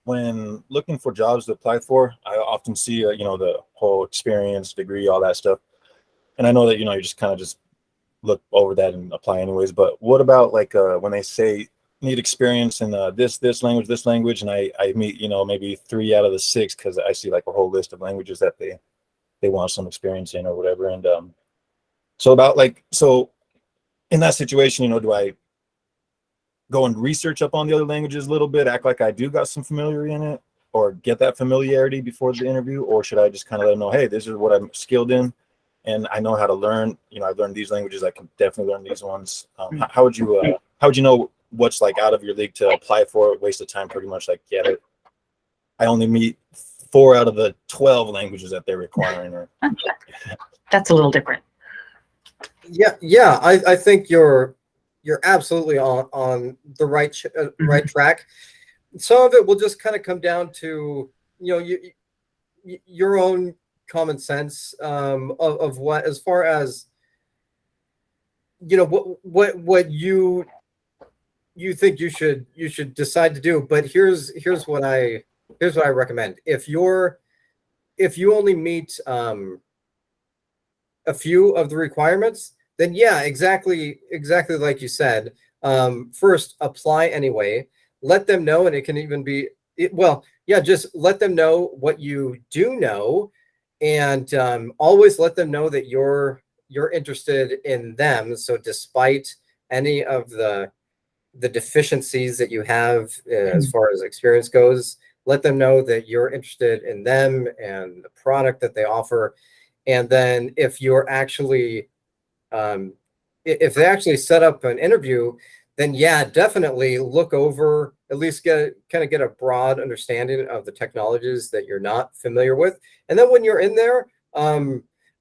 when looking for jobs to apply for, I often see the whole experience, degree, all that stuff, and I know that you just kind of just look over that and apply anyways. But what about like when they say need experience in this language, and I meet maybe 3 out of the 6, because I see like a whole list of languages that they want some experience in or whatever. And so in that situation, do I go and research up on the other languages a little bit, act like I do got some familiarity in it, or get that familiarity before the interview? Or should I just kind of let them know, hey, this is what I'm skilled in and I know how to learn, I've learned these languages, I can definitely learn these ones. How would you know what's like out of your league to apply for? Waste of time, pretty much. Like, I only meet 4 out of the 12 languages that they're requiring. Or That's a little different. Yeah. I think you're absolutely on the right right track. Some of it will just kind of come down to, your own common sense of what, as far as, what you think you should decide to do. But here's what I recommend. If you only meet a few of the requirements, then yeah, exactly like you said. First, apply anyway. Let them know, and it can even be just let them know what you do know, and always let them know that you're interested in them. So despite any of the deficiencies that you have as far as experience goes, let them know that you're interested in them and the product that they offer. And then if you're actually if they actually set up an interview, then yeah, definitely look over, at least get a broad understanding of the technologies that you're not familiar with. And then when you're in there,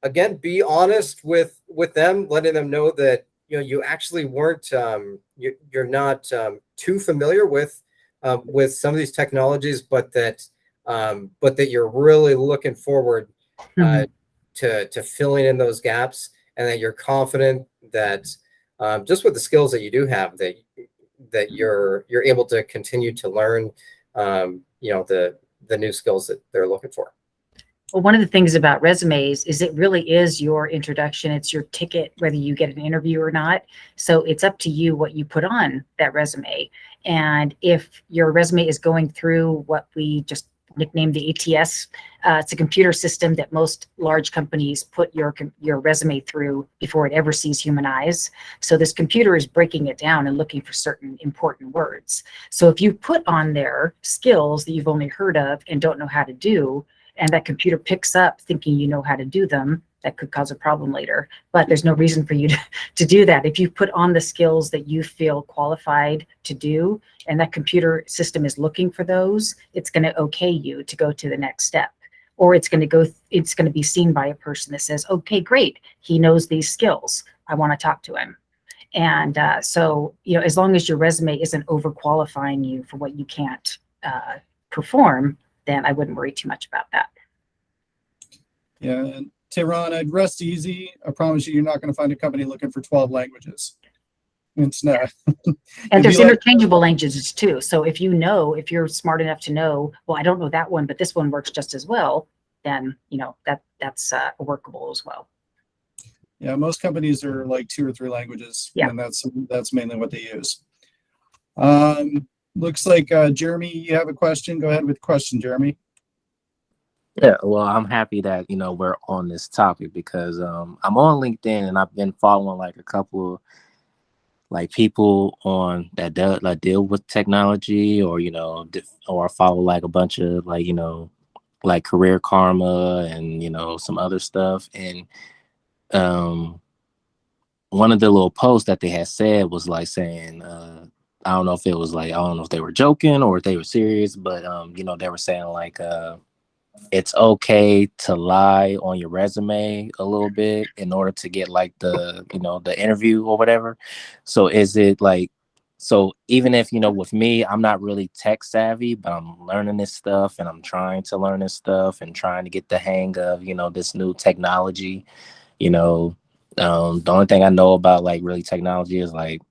again, be honest with them, letting them know that you actually weren't you're not too familiar with some of these technologies, but that you're really looking forward to filling in those gaps, and that you're confident that just with the skills that you do have, that you're able to continue to learn the new skills that they're looking for. Well, one of the things about resumes is it really is your introduction. It's your ticket, whether you get an interview or not. So it's up to you what you put on that resume. And if your resume is going through what we just nicknamed the ATS, it's a computer system that most large companies put your resume through before it ever sees human eyes. So this computer is breaking it down and looking for certain important words. So if you put on there skills that you've only heard of and don't know how to do, and that computer picks up thinking you know how to do them, that could cause a problem later. But there's no reason for you to do that. If you put on the skills that you feel qualified to do, and that computer system is looking for those, it's going to okay you to go to the next step. Or it's going to be seen by a person that says, okay, great, he knows these skills, I want to talk to him. And so, as long as your resume isn't overqualifying you for what you can't perform, then I wouldn't worry too much about that. Yeah, and Tehran, I'd rest easy. I promise you're not going to find a company looking for 12 languages. It's not. And there's interchangeable languages too. So if you're smart enough to know, well, I don't know that one, but this one works just as well, then that's workable as well. Yeah, most companies are like 2 or 3 languages, and that's mainly what they use. Looks like Jeremy, you have a question. Go ahead with the question, Jeremy. Yeah, well, I'm happy that we're on this topic because I'm on LinkedIn and I've been following like a couple like people on that deal with technology, or or follow like a bunch of like Career Karma and some other stuff. And one of the little posts that they had said was like saying I don't know if it was like, I don't know if they were joking or if they were serious, but they were saying like it's okay to lie on your resume a little bit in order to get like the the interview or whatever. So is it like, so even if with me, I'm not really tech savvy, but I'm learning this stuff and I'm trying to learn this stuff and trying to get the hang of this new technology. The only thing I know about like really technology is like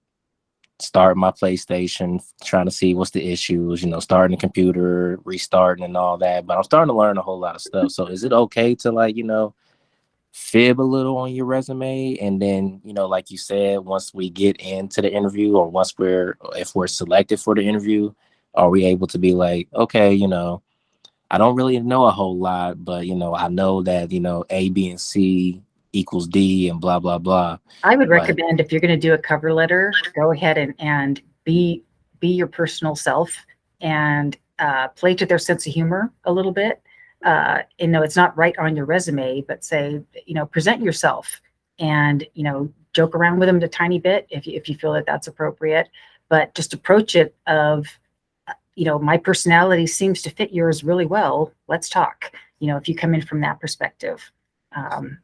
start my PlayStation, trying to see what's the issues, starting the computer, restarting and all that. But I'm starting to learn a whole lot of stuff. So is it okay to like, fib a little on your resume? And then, like you said, once we get into the interview, or if we're selected for the interview, are we able to be like, okay, I don't really know a whole lot, but I know that, A, B, and C equals D and blah, blah, blah. I would recommend, if you're going to do a cover letter, go ahead and be your personal self and play to their sense of humor a little bit. It's not right on your resume, but say, present yourself and, joke around with them a tiny bit if you feel that that's appropriate, but just approach it of my personality seems to fit yours really well. Let's talk. If you come in from that perspective,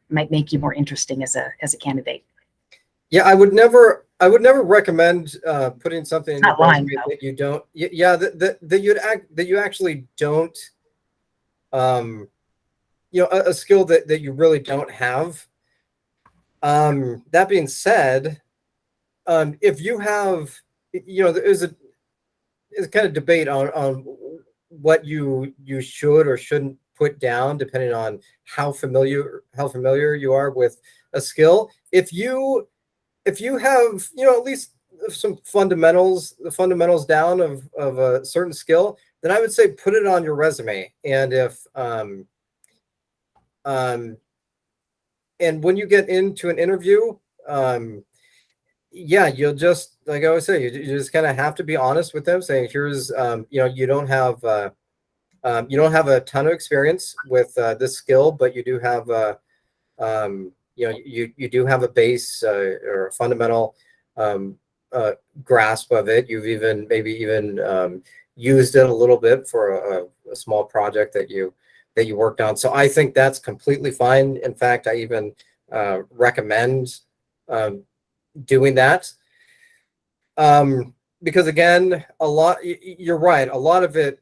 might make you more interesting as a candidate. Yeah, I would never recommend putting something in your Not lying, resume though. that you don't. Yeah, that you actually don't. A skill that you really don't have. That being said, if you have, there's a kind of debate on what you should or shouldn't put down depending on how familiar you are with a skill. If you have at least some the fundamentals down of a certain skill, then I would say put it on your resume. And if and when you get into an interview, you'll just, like I always say, you just kind of have to be honest with them, saying, here's you don't have a ton of experience with this skill, but you do have you do have a base or a fundamental grasp of it. You've maybe even used it a little bit for a small project that you worked on. So I think that's completely fine. In fact, I even recommend doing that. Because again, you're right. A lot of it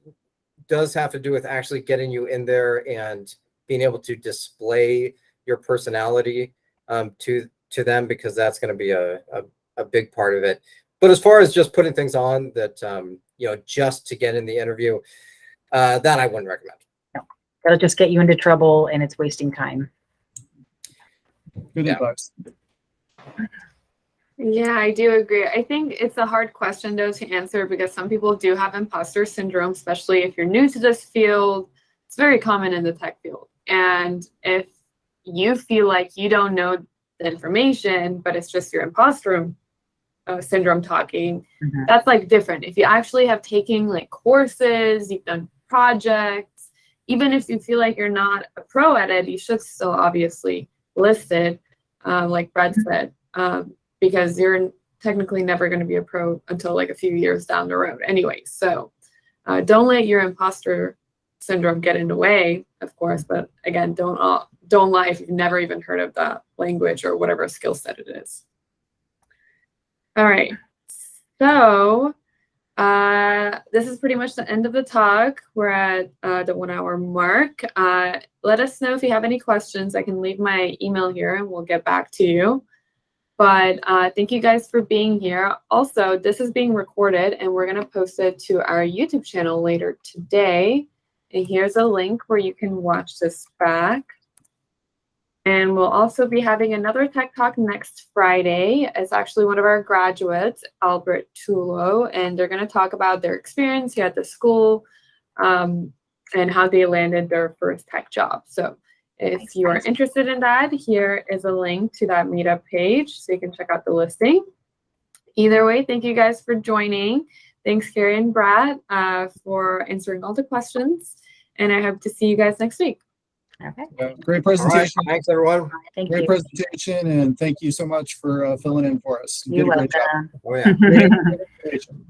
does have to do with actually getting you in there and being able to display your personality to them, because that's going to be a big part of it. But as far as just putting things on that, just to get in the interview, that I wouldn't recommend. No, that'll just get you into trouble and it's wasting time. Good advice. Yeah, I do agree. I think it's a hard question though to answer, because some people do have imposter syndrome, especially if you're new to this field. It's very common in the tech field. And if you feel like you don't know the information, but it's just your imposter syndrome talking, that's like different. If you actually have taken like courses, you've done projects, even if you feel like you're not a pro at it, you should still obviously list it, like Brett said, because you're technically never going to be a pro until like a few years down the road anyway. So don't let your imposter syndrome get in the way, of course, but again, don't lie if you've never even heard of that language or whatever skill set it is. All right, so this is pretty much the end of the talk. We're at the 1 hour mark. Let us know if you have any questions. I can leave my email here and we'll get back to you. But thank you guys for being here. Also, this is being recorded and we're going to post it to our YouTube channel later today. And here's a link where you can watch this back. And we'll also be having another Tech Talk next Friday. It's actually one of our graduates, Albert Tulo, and they're going to talk about their experience here at the school and how they landed their first tech job. So if you are interested in that, here is a link to that meetup page so you can check out the listing. Either way, thank you guys for joining. Thanks, Cari and Brett, for answering all the questions. And I hope to see you guys next week. Okay. Great presentation. All right. Thanks, everyone. Thank Great you. presentation, and thank you so much for filling in for us. You You're did a great welcome. Oh, yeah. job. Great presentation.